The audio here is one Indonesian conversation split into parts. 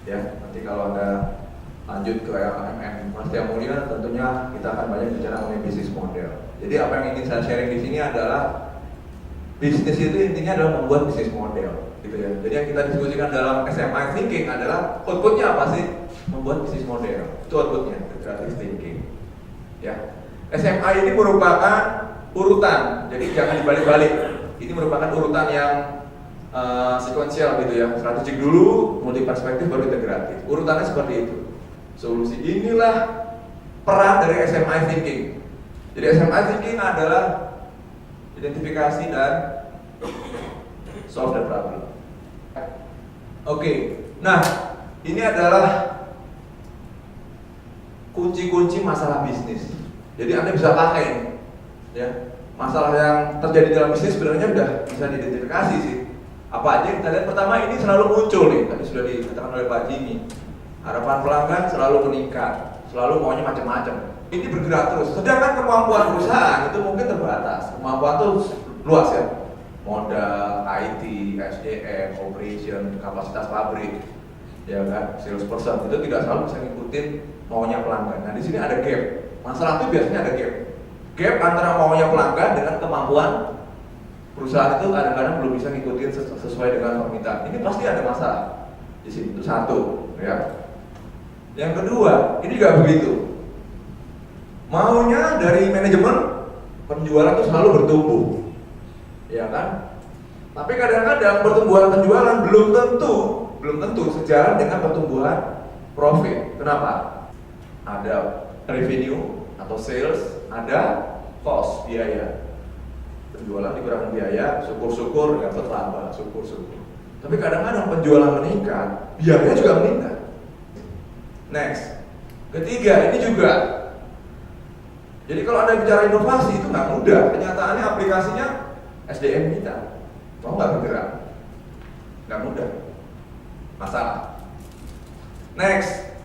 ya. Nanti kalau ada lanjut ke Mas Tia Mulia, tentunya kita akan banyak bicara mengenai bisnis model. Jadi apa yang ingin saya sharing di sini adalah bisnis itu intinya adalah membuat bisnis model, gitu ya. Jadi yang kita diskusikan dalam SMI thinking adalah outputnya apa sih? Membuat bisnis model. Itu outputnya, creative thinking. Ya. SMI ini merupakan urutan, jadi jangan dibalik-balik. Ini merupakan urutan yang sequential gitu ya. Strategik dulu, multi perspektif, baru integratif. Urutannya seperti itu. Solusi inilah peran dari SMI thinking. Jadi SMI thinking adalah identifikasi dan solve the problem. Oke, nah ini adalah kunci-kunci masalah bisnis. Jadi Anda bisa pakai, ya, masalah yang terjadi dalam bisnis sebenarnya udah bisa diidentifikasi sih. Apa aja kita lihat? Pertama, ini selalu muncul nih, tadi sudah dikatakan oleh Pak Jimmy. Harapan pelanggan selalu meningkat, selalu maunya macam-macam. Ini bergerak terus. Sedangkan kemampuan perusahaan itu mungkin terbatas. Kemampuan itu luas ya. Modal, IT, SDM, operation, kapasitas pabrik, ya kan, sales person itu tidak selalu bisa ngikutin maunya pelanggan. Nah di sini ada gap. Masalah itu biasanya ada gap. Gap antara maunya pelanggan dengan kemampuan perusahaan itu kadang-kadang belum bisa ngikutin sesuai dengan permintaan. Ini pasti ada masalah di sini. Itu satu, ya. Yang kedua, ini juga begitu. Maunya dari manajemen penjualan itu selalu bertumbuh, ya kan? Tapi kadang-kadang pertumbuhan penjualan belum tentu sejalan dengan pertumbuhan profit. Kenapa? Ada revenue atau sales, ada cost, biaya. Penjualan dikurangi biaya, syukur-syukur dapat laba, syukur-syukur. Tapi kadang-kadang penjualan meningkat, biayanya juga meningkat. Next, ketiga, ini juga. Jadi kalau Anda bicara inovasi itu nggak mudah. Kenyataannya aplikasinya SDM kita, mau nggak bergerak, nggak mudah. Masalah. Next,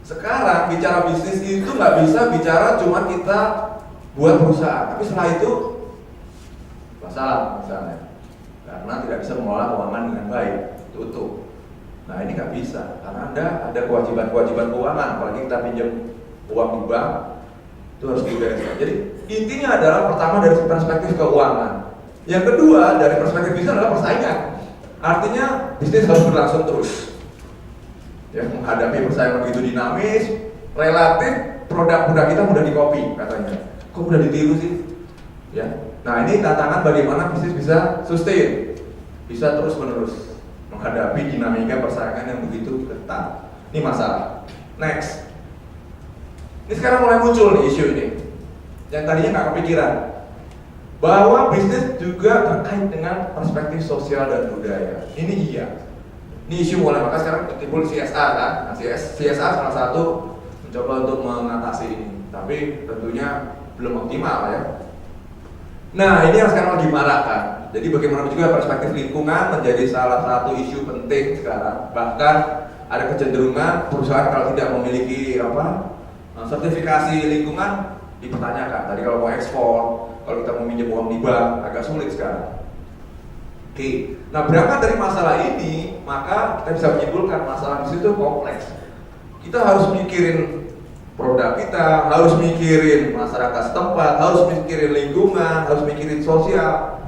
sekarang bicara bisnis itu nggak bisa bicara cuma kita buat perusahaan, tapi setelah itu masalah misalnya, karena tidak bisa mengelola keuangan dengan baik, tutup. Nah ini nggak bisa, karena Anda ada kewajiban-kewajiban keuangan, apalagi kita pinjam uang di bank, itu harus dibereskan. Jadi intinya adalah pertama dari perspektif keuangan, yang kedua dari perspektif bisnis adalah persaingan. Artinya bisnis harus berlangsung terus, ya, menghadapi persaingan begitu dinamis, relatif produk-produk kita mudah di-copy katanya. Kok mudah ditiru sih? Ya. Nah ini tantangan bagaimana bisnis bisa sustain, bisa terus-menerus menghadapi dinamika persaingan yang begitu ketat. Ini masalah. Next, ini sekarang mulai muncul nih isu ini, yang tadinya nggak kepikiran, bahwa bisnis juga terkait dengan perspektif sosial dan budaya. Ini iya. Ini isu mulai, maka sekarang timbul CSR kan. Nah, CSR salah satu mencoba untuk mengatasi ini, tapi tentunya belum optimal ya. Nah ini yang sekarang lagi marakkan. Jadi bagaimana juga perspektif lingkungan menjadi salah satu isu penting sekarang. Bahkan ada kecenderungan perusahaan kalau tidak memiliki sertifikasi lingkungan dipertanyakan. Tadi kalau mau ekspor, kalau kita mau minjem uang di bank agak sulit sekarang. Oke, nah berangkat dari masalah ini, maka kita bisa menyimpulkan masalah di situ kompleks. Kita harus mikirin produk kita, harus mikirin masyarakat setempat, harus mikirin lingkungan, harus mikirin sosial.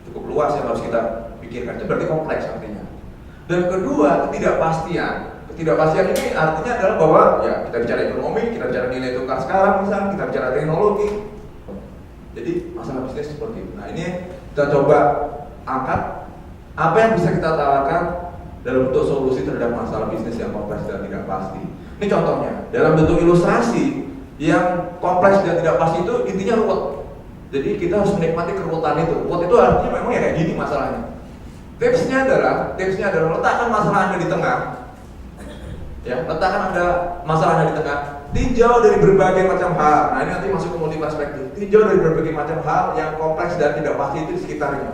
Cukup luas yang harus kita pikirkan. Itu berarti kompleks artinya. Dan kedua, ketidakpastian. Ketidakpastian ini artinya adalah bahwa ya kita bicara ekonomi, kita bicara nilai tukar sekarang misalnya, kita bicara teknologi. Jadi masalah bisnis seperti itu. Nah ini kita coba angkat apa yang bisa kita tawarkan dalam bentuk solusi terhadap masalah bisnis yang kompleks dan tidak pasti. Ini contohnya, dalam bentuk ilustrasi yang kompleks dan tidak pasti itu intinya ruwet. Jadi kita harus menikmati keruwetan itu. Ruwet itu artinya memang ya kayak gini masalahnya. Tipsnya adalah letakkan masalah Anda di tengah. Ya, letakkan Anda masalah Anda di tengah. Tinjau dari berbagai macam hal. Nah ini nanti masuk ke multi perspektif. Tinjau dari berbagai macam hal yang kompleks dan tidak pasti itu di sekitarnya.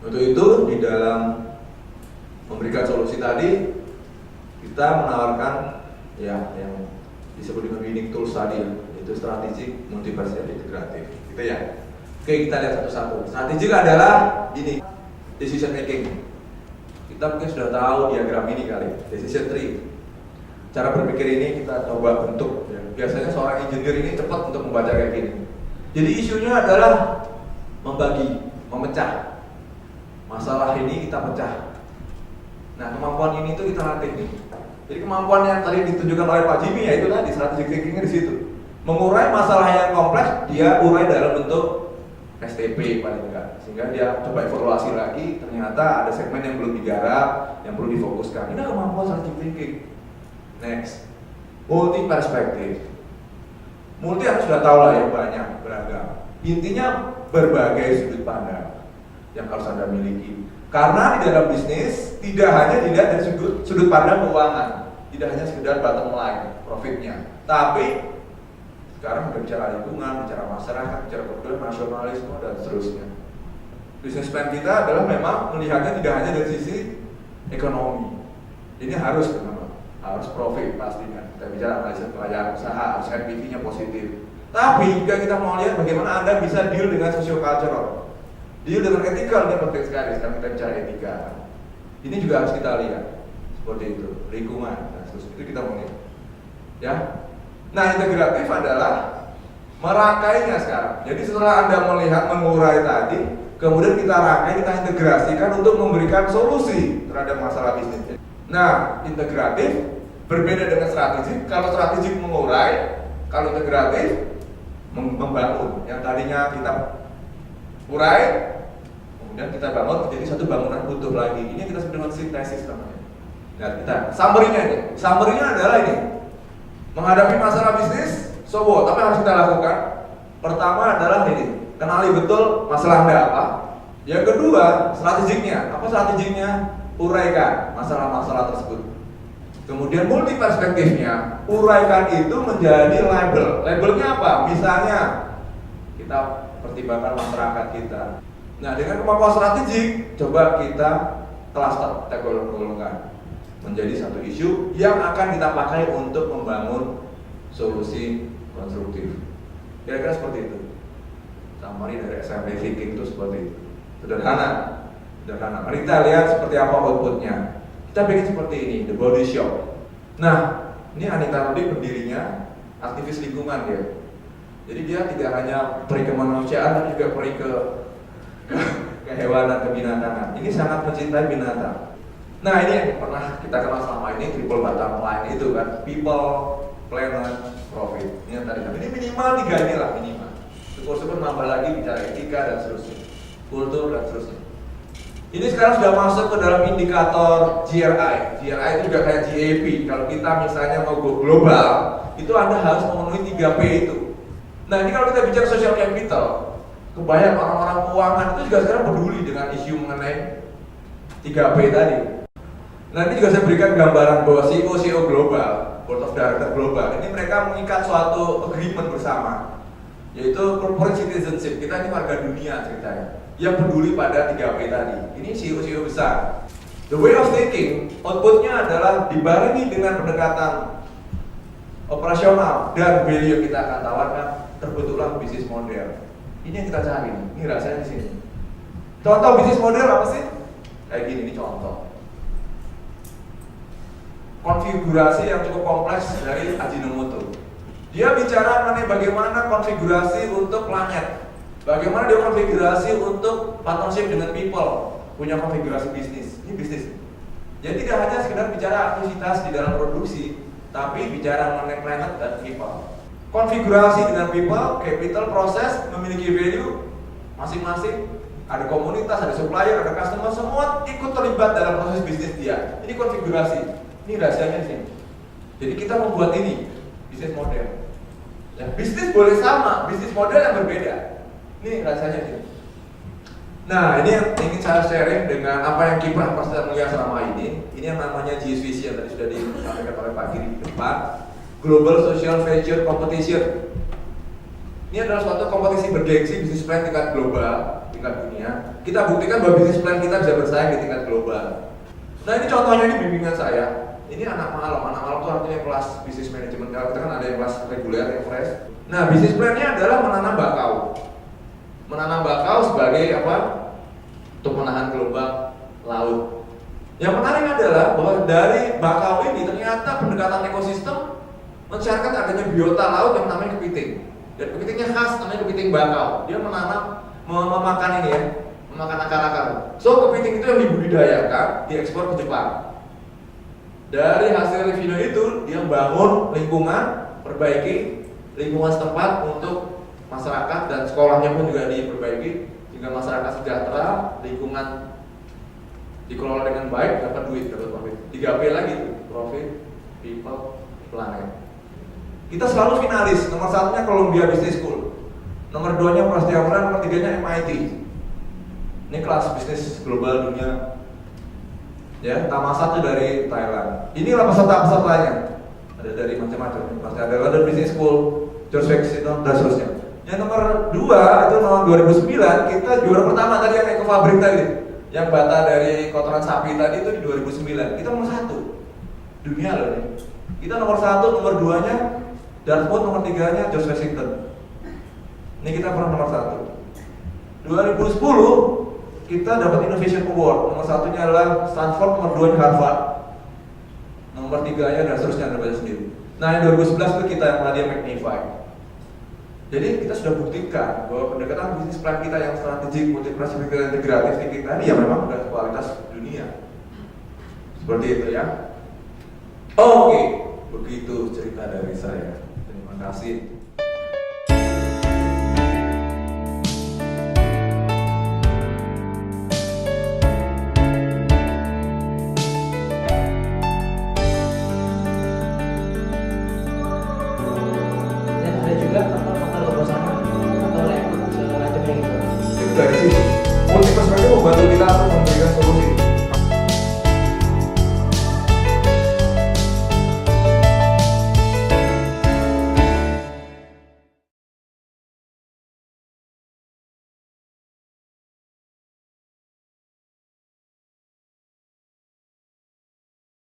Untuk itu di dalam memberikan solusi tadi kita menawarkan ya yang disebut dengan winning tools tadi, yaitu strategik, multi perspektif, integratif. Gitu ya. Oke, kita lihat satu-satu. Strategik adalah ini decision making. Kita Kita mungkin sudah tahu diagram ini kali, decision tree. Cara berpikir ini kita coba bentuk. Ya. Biasanya seorang engineer ini cepat untuk membaca kayak gini. Jadi isunya adalah membagi, memecah. Masalah ini kita pecah. Nah, kemampuan ini tuh kita latih nih. Jadi kemampuan yang tadi ditunjukkan oleh Pak Jimmy ya itu tadi strategic thinking di situ. Mengurai masalah yang kompleks, dia urai dalam bentuk STP paling enggak. Sehingga dia coba evaluasi lagi, ternyata ada segmen yang belum digarap, yang perlu difokuskan. Ini kemampuan strategic thinking. Next, multi perspektif. Multi harus sudah tahu lah ya, banyak, beragam. Intinya berbagai sudut pandang yang harus Anda miliki. Karena di dalam bisnis tidak hanya dilihat dari sudut pandang keuangan, tidak hanya sekedar bottom line, profitnya, tapi sekarang sudah bicara lingkungan, bicara masyarakat, bicara kebudayaan, nasionalisme dan seterusnya. Bisnis plan kita adalah memang melihatnya tidak hanya dari sisi ekonomi. Ini harus profit pastinya. Kita bicara analisis pelayanan usaha, harus NPV-nya positif. Tapi juga kita mau lihat bagaimana Anda bisa deal dengan socio-cultural, deal dengan etikal, ini penting sekali. Sekarang kita bicara etika. Ini juga harus kita lihat seperti itu, lingkungan, dan seterusnya. Itu kita mau lihat. Ya. Nah, integratif adalah merangkainya sekarang. Jadi setelah Anda melihat mengurai tadi, kemudian kita rangkai, kita integrasikan untuk memberikan solusi terhadap masalah bisnis. Nah, integratif berbeda dengan strategik. Kalau strategik mengurai, kalau integratif membangun. Yang tadinya kita urai, kemudian kita bangun menjadi satu bangunan utuh lagi. Ini kita sebut dengan sintesis namanya. Nah, kita summary-nya ini. Summary-nya adalah ini. Menghadapi masalah bisnis, so what? Apa yang harus kita lakukan? Pertama adalah ini, kenali betul masalah Anda apa. Yang kedua, strategiknya. Apa strategiknya? Uraikan masalah-masalah tersebut. Kemudian multi perspektifnya, uraikan itu menjadi label. Labelnya apa? Misalnya, kita pertimbangkan masyarakat kita. Nah, dengan kemampuan strategik, coba kita cluster, kita golong-golongkan menjadi satu isu yang akan kita pakai untuk membangun solusi konstruktif. Kira-kira seperti itu. Summary dari SMP Thinking itu seperti itu. Sederhana. Mari kita lihat seperti apa outputnya. Kita bikin seperti ini, The Body Shop. Nah, ini Anita Rudi pendirinya aktivis lingkungan dia. Jadi dia tidak hanya peri kemanusiaan, tapi juga peri ke kehewanan, kebinatangan. Ini sangat mencintai binatang. Nah, ini yang pernah kita kenal selama ini, triple bottom line itu kan, people, planet, profit. Ini yang tadi. Ini minimal 3 ini lah minimal. Syukur-syukur nambah lagi bicara etika dan seterusnya, kultur dan seterusnya. Ini sekarang sudah masuk ke dalam indikator GRI. GRI itu juga kayak GAP. Kalau kita misalnya mau go global, itu Anda harus memenuhi 3P itu. Nah, ini kalau kita bicara social capital, kebanyakan orang-orang keuangan itu juga sekarang peduli dengan isu mengenai 3P tadi. Nah, ini juga saya berikan gambaran bahwa CEO global, board of director global, ini mereka mengikat suatu agreement bersama, yaitu corporate citizenship. Kita ini warga dunia ceritanya, yang peduli pada 3P tadi. Ini CEO besar. The way of thinking, outputnya adalah dibarengi dengan pendekatan operasional dan value yang kita akan tawarkan, terbentuklah bisnis model. Ini yang kita cari. Ini rasanya di sini. Contoh bisnis model apa sih? Kayak gini, ini contoh. Konfigurasi yang cukup kompleks dari Ajinomoto. Dia bicara mengenai bagaimana konfigurasi untuk planet. Bagaimana dia konfigurasi untuk partnership dengan people, punya konfigurasi bisnis. Ini bisnis. Jadi tidak hanya sekedar bicara aktivitas di dalam produksi, tapi bicara mengenai planet dan people. Konfigurasi dengan people, capital, proses, memiliki value masing-masing. Ada komunitas, ada supplier, ada customer, semua ikut terlibat dalam proses bisnis dia. Ini konfigurasi. Ini rahasianya di sini. Jadi kita membuat ini bisnis model. Ya, bisnis boleh sama, bisnis model yang berbeda. Ini rasanya gitu. Nah, ini yang ingin saya sharing dengan apa yang kiprah Pastor Mulia selama ini. Ini yang namanya GS Vision, tadi sudah disampaikan oleh Pak Giri di depan. Global Social Venture Competition. Ini adalah suatu kompetisi bergengsi bisnis plan tingkat global, tingkat dunia. Kita buktikan bahwa bisnis plan kita bisa bersaing di tingkat global. Nah, ini contohnya di bimbingan saya. Ini anak malam itu artinya kelas bisnis manajemen. Kalau kita kan ada yang kelas reguler, yang fresh. Nah, bisnis plan-nya adalah menanam bakau. Menanam bakau sebagai apa? Untuk menahan gelombang laut. Yang menarik adalah bahwa dari bakau ini ternyata pendekatan ekosistem mensyaratkan adanya biota laut yang namanya kepiting. Dan kepitingnya khas, namanya kepiting bakau. Dia menanam, memakan ini ya, memakan akar-akar. So kepiting itu yang dibudidayakan, diekspor ke Jepang. Dari hasil video itu dia bangun lingkungan, perbaiki lingkungan setempat untuk masyarakat dan sekolahnya pun juga diperbaiki sehingga masyarakat sejahtera, lingkungan dikelola dengan baik, dapat duit, dapat profit. 3P lagi tuh, profit, people, planet. Kita selalu finalis, nomor satunya Columbia Business School, nomor 2-nya Prasetya, nomor 3-nya MIT. Ini kelas bisnis global dunia. Ya, Tama 1 dari Thailand. Inilah peserta-pesertanya. Ada dari macam-macam. Pasti ada London Business School, George Washington dan seterusnya. Yang nomor 2 itu tahun 2009 kita juara pertama tadi yang Eco Fabrik tadi. Yang bata dari kotoran sapi tadi itu di 2009. Kita nomor 1 dunia loh nih. Kita nomor 1, nomor 2-nya Dartmouth, nomor 3-nya George Washington. Ini kita pernah nomor 1. 2010 kita dapat Innovation Award. Nomor 1-nya adalah Stanford, nomor 2-nya Harvard, nomor 3-nya dan seterusnya Anda baca sendiri. Nah yang 2011 itu kita yang Media Magnify. Jadi kita sudah buktikan bahwa pendekatan bisnis plan kita yang strategik, multiplasi dan integratif di kita ini ya memang sudah kualitas dunia. Seperti itu ya. Oke, begitu cerita dari saya. Terima kasih.